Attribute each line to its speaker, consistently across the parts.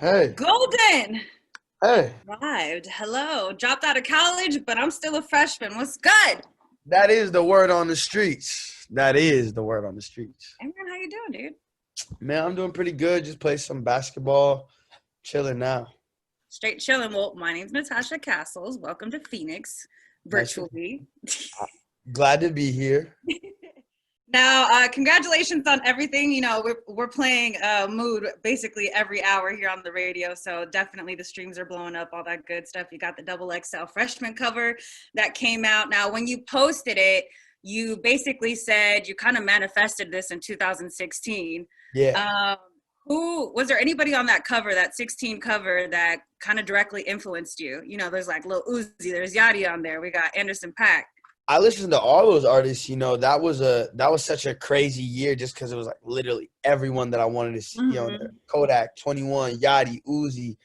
Speaker 1: Hey,
Speaker 2: Golden
Speaker 1: hey,
Speaker 2: arrived. Hello. Dropped out of college, but I'm still a freshman. What's good?
Speaker 1: that is the word on the streets. That is the word on the streets.
Speaker 2: Hey man, how you doing, dude?
Speaker 1: Man, I'm doing pretty good. Just play some basketball, chilling now.
Speaker 2: Straight chilling. Well, my name's Natasha Castles. Welcome to Phoenix,
Speaker 1: Nice to
Speaker 2: virtually.
Speaker 1: glad to be here.
Speaker 2: Now, congratulations on everything. We're playing Mood basically every hour here on the radio, so definitely the streams are blowing up, all that good stuff. You got the double XL freshman cover that came out. Now, when you posted it, you basically said you kind of manifested this in 2016.
Speaker 1: Yeah.
Speaker 2: Um, who was there anybody on that cover, that 16 cover, that kind of directly influenced you? There's like Lil Uzi, there's Yachty on there. We got Anderson Paak.
Speaker 1: I listened to all those artists, that was such a crazy year just because it was like literally everyone that I wanted to see on there.
Speaker 2: Mm-hmm.
Speaker 1: Kodak, 21, Yachty, Uzi,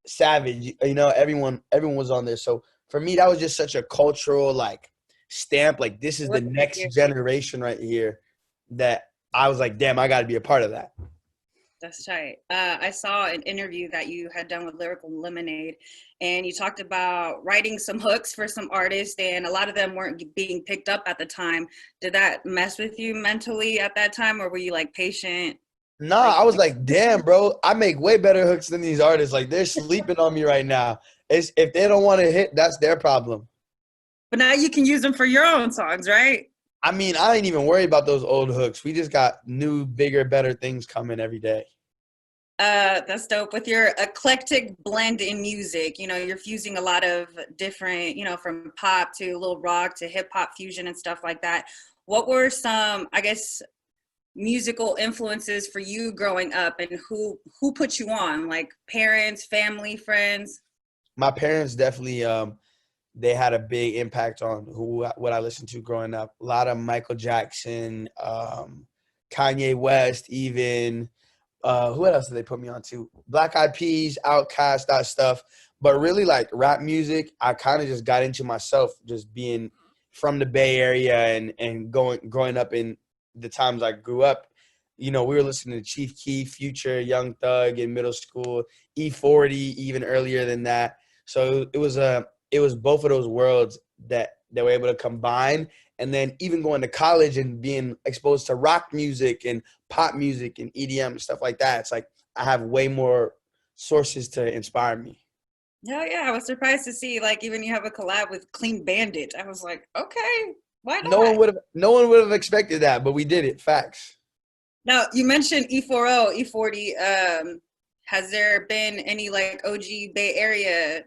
Speaker 1: Savage, everyone was on there. So for me, that was just such a cultural like stamp. Like this is the
Speaker 2: What a big
Speaker 1: next
Speaker 2: year.
Speaker 1: generation right here that I was like, damn, I got to be a part of that.
Speaker 2: That's tight. I saw an interview that you had done with Lyrical Lemonade, and you talked about writing some hooks for some artists, and a lot of them weren't being picked up at the time. Did that mess with you mentally at that time, or were you like patient?
Speaker 1: Nah,
Speaker 2: Like,
Speaker 1: I was like, damn, bro, I make way better hooks than these artists. Like they're sleeping on me right now. It's if they don't want to hit, that's their problem.
Speaker 2: but now you can use them for your own songs, right?
Speaker 1: I mean, I ain't even worried about those old hooks. We just got new, bigger, better things coming every day.
Speaker 2: That's dope. With your eclectic blend in music, you're fusing a lot of different, from pop to a little rock to hip hop fusion and stuff like that. What were some, I guess, musical influences for you growing up, and who put you on, like parents, family, friends?
Speaker 1: My parents definitely they had a big impact on who what I listened to growing up. A lot of Michael Jackson, Kanye West, even who else did they put me on to? Black Eyed Peas, Outkast, that stuff. But really, like rap music, I kind of just got into myself, just being from the Bay Area and growing up in the times I grew up. We were listening to Chief Keef, Future, Young Thug in middle school, E40 even earlier than that. So it was both of those worlds that were able to combine, and then even going to college and being exposed to rock music and pop music and EDM and stuff like that. It's like I have way more sources to inspire me.
Speaker 2: Yeah, yeah, I was surprised to see, like, even you have a collab with Clean Bandit. I was like, okay, why not?
Speaker 1: No one would have expected that, but we did it. Facts.
Speaker 2: Now, you mentioned E40, E40. Has there been any like OG Bay Area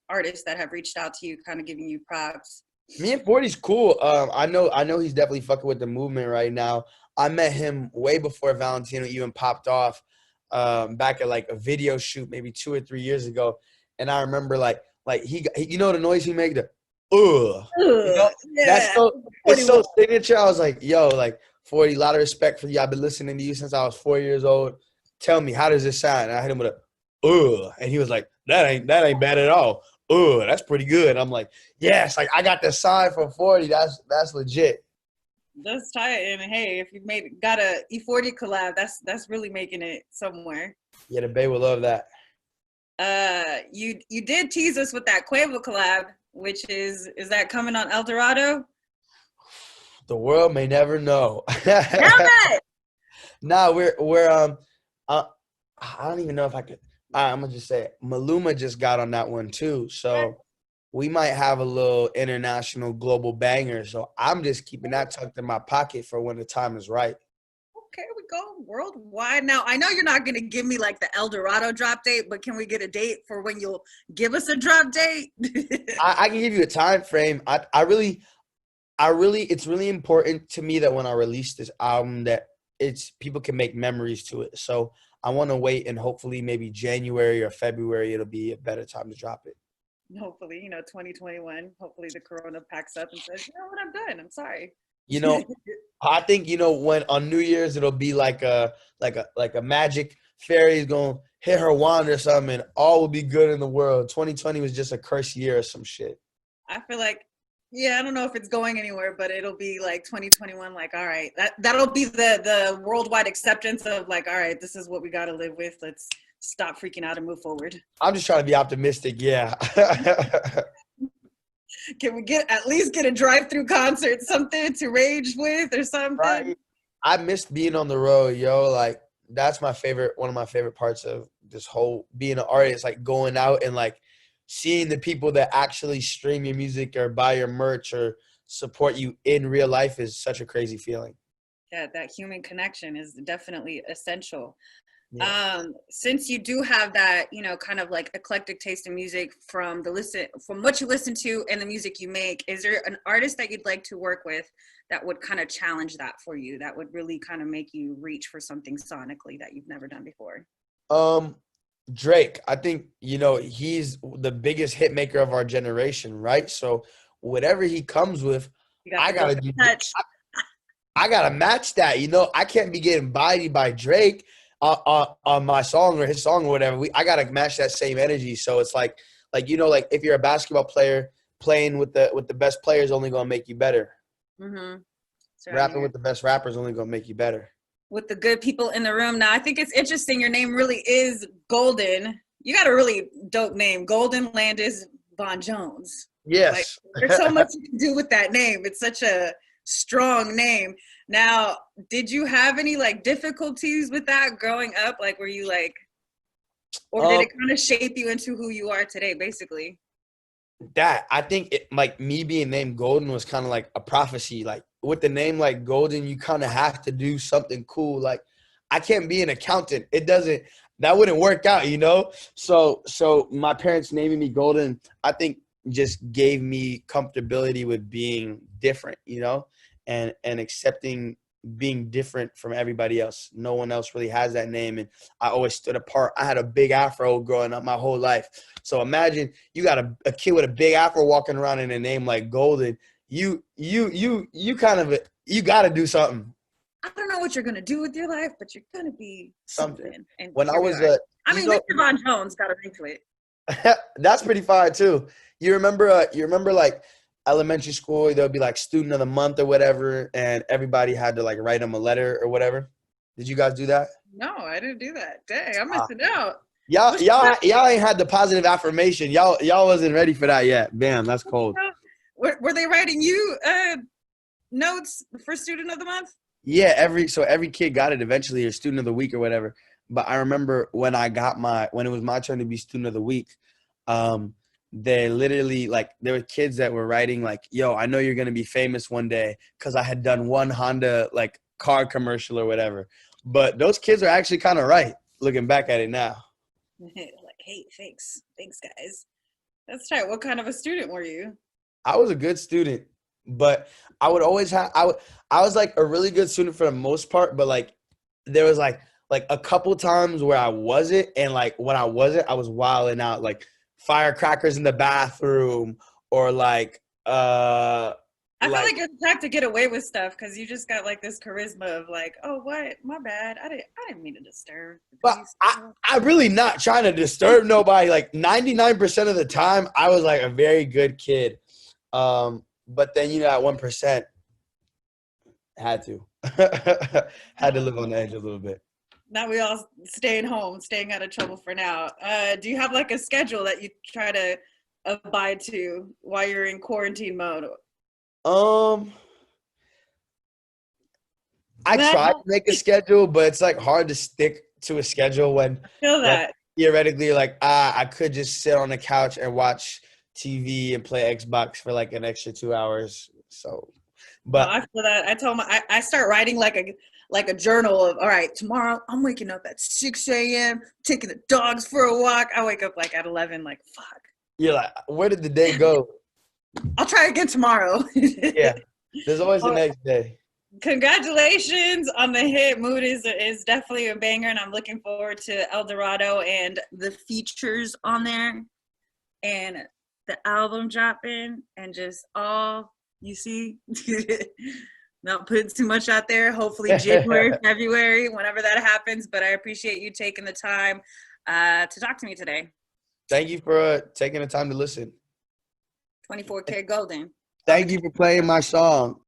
Speaker 2: artists that have reached out to you, kind of giving you props?
Speaker 1: Me and 40's cool. I know he's definitely fucking with the movement right now. I met him way before Valentino even popped off, back at like a video shoot maybe 2 or 3 years ago, and I remember like he the noise he made, the you know
Speaker 2: Ugh,
Speaker 1: that's
Speaker 2: yeah,
Speaker 1: so it's
Speaker 2: 41.
Speaker 1: so signature. I was like, yo, like 40, a lot of respect for you. I've been listening to you since I was 4 years old. Tell me, how does this sound? And I hit him with a and he was like, that ain't bad at all. That's pretty good. I'm like, yes, like I got the sign from 40. That's legit.
Speaker 2: That's tight. And hey, if you've got a E40 collab, that's really making it somewhere.
Speaker 1: Yeah, the Bay will love that.
Speaker 2: You did tease us with that Quavo collab, which is that coming on El Dorado?
Speaker 1: The world may never know.
Speaker 2: Damn it!
Speaker 1: Nah, we're uh, I don't even know if I could. I'm gonna just say it. Maluma just got on that one too, so we might have a little international global banger. So I'm just keeping that tucked in my pocket for when the time is right.
Speaker 2: Okay, we go worldwide. Now, I know you're not going to give me like the El Dorado drop date, but can we get a date for when you'll give us a drop date?
Speaker 1: I can give you a time frame. It's really important to me that when I release this album that it's people can make memories to it. So I want to wait and hopefully maybe January or February it'll be a better time to drop it.
Speaker 2: Hopefully, 2021. Hopefully, the corona packs up and says, you know what, I'm done. I'm sorry.
Speaker 1: You know, I think when on New Year's it'll be like a magic fairy is gonna hit her wand or something, and all will be good in the world. 2020 was just a curse year or some shit.
Speaker 2: I feel like, yeah, I don't know if it's going anywhere, but it'll be like 2021. Like, all right, that'll be the worldwide acceptance of like, all right, this is what we got to live with. Let's stop freaking out and move forward.
Speaker 1: I'm just trying to be optimistic. Yeah.
Speaker 2: Can we at least get a drive-through concert, something to rage with or something?
Speaker 1: Right. I missed being on the road, yo. Like that's my favorite, one of my favorite parts of this whole being an artist, like going out and like seeing the people that actually stream your music or buy your merch or support you in real life is such a crazy feeling.
Speaker 2: Yeah, that human connection is definitely essential.
Speaker 1: Yeah.
Speaker 2: Since you do have that, you know, kind of like eclectic taste in music from what you listen to and the music you make, is there an artist that you'd like to work with that would kind of challenge that for you, that would really kind of make you reach for something sonically that you've never done before?
Speaker 1: Drake, I think, you know, he's the biggest hit maker of our generation, right? So whatever he comes with,
Speaker 2: You got
Speaker 1: I
Speaker 2: the
Speaker 1: gotta
Speaker 2: Golden
Speaker 1: do.
Speaker 2: touch.
Speaker 1: I gotta match that. You know, I can't be getting bodied by Drake on my song or his song or whatever. I gotta match that same energy. So it's like you know, like if you're a basketball player, playing with the best players only gonna make you better.
Speaker 2: Mm-hmm.
Speaker 1: Rapping with the best rappers only gonna make you better.
Speaker 2: With the good people in the room. Now, I think it's interesting. Your name really is Golden. You got a really dope name, Golden Landis Von Jones. Like,
Speaker 1: Yes.
Speaker 2: there's so much you can do with that name. It's such a strong name. Now, did you have any like difficulties with that growing up? Like, were you like, or did it kind of shape you into who you are today, basically?
Speaker 1: That I think like me being named Golden was kind of like a prophecy. Like with the name like Golden, you kind of have to do something cool. Like I can't be an accountant. That wouldn't work out, you know? So my parents naming me Golden, I think just gave me comfortability with being different, you know, and accepting being different from everybody else. No one else really has that name, and I always stood apart. I had a big afro growing up my whole life. So imagine you got a kid with a big afro walking around in a name like Golden. You kind of you got to do something.
Speaker 2: I don't know what you're gonna do with your life, but you're gonna be something. And
Speaker 1: when I was
Speaker 2: I mean, Mr. Von Jones got a ring to
Speaker 1: it. That's pretty fire too. You remember like elementary school, there'll be like student of the month or whatever, and everybody had to like write them a letter or whatever. Did you guys do that?
Speaker 2: No, I didn't do that. Dang, I'm missing out.
Speaker 1: Y'all ain't had the positive affirmation. Y'all wasn't ready for that yet. Damn, that's cold.
Speaker 2: Were they writing you notes for student of the month?
Speaker 1: Yeah, every kid got it eventually, or student of the week or whatever. But I remember when it was my turn to be student of the week, they literally like there were kids that were writing like, yo, I know you're gonna be famous one day because I had done one Honda like car commercial or whatever. But those kids are actually kind of right looking back at it now.
Speaker 2: Like, hey, thanks guys. That's right. What kind of a student were you?
Speaker 1: I was a good student, but I would always I was like a really good student for the most part, but like there was like a couple times where I wasn't, and like when I wasn't, I was wilding out, like firecrackers in the bathroom, or like
Speaker 2: I feel like you're the type to get away with stuff because you just got like this charisma of like, oh, what? My bad. I didn't mean to disturb.
Speaker 1: But I'm really not trying to disturb nobody. Like 99% of the time, I was like a very good kid. But then, you know, at 1%, had to live on the edge a little bit.
Speaker 2: Now we all staying home, staying out of trouble for now. Do you have like a schedule that you try to abide to while you're in quarantine mode?
Speaker 1: I try to make a schedule, but it's like hard to stick to a schedule when
Speaker 2: I feel that.
Speaker 1: Theoretically you're like, I could just sit on the couch and watch TV and play Xbox for like an extra 2 hours. So, but
Speaker 2: no, I feel that. I told I start writing like a journal of, all right, tomorrow I'm waking up at 6 a.m., taking the dogs for a walk. I wake up like at 11, like, fuck.
Speaker 1: You're like, where did the day go?
Speaker 2: I'll try again tomorrow.
Speaker 1: Yeah, there's always the next day.
Speaker 2: Congratulations on the hit. Mood is definitely a banger, and I'm looking forward to El Dorado and the features on there and the album dropping and just all you see. Not putting too much out there. Hopefully January, February, whenever that happens. But I appreciate you taking the time to talk to me today.
Speaker 1: Thank you for taking the time to listen.
Speaker 2: 24kGOLDN.
Speaker 1: Thank you for playing my song.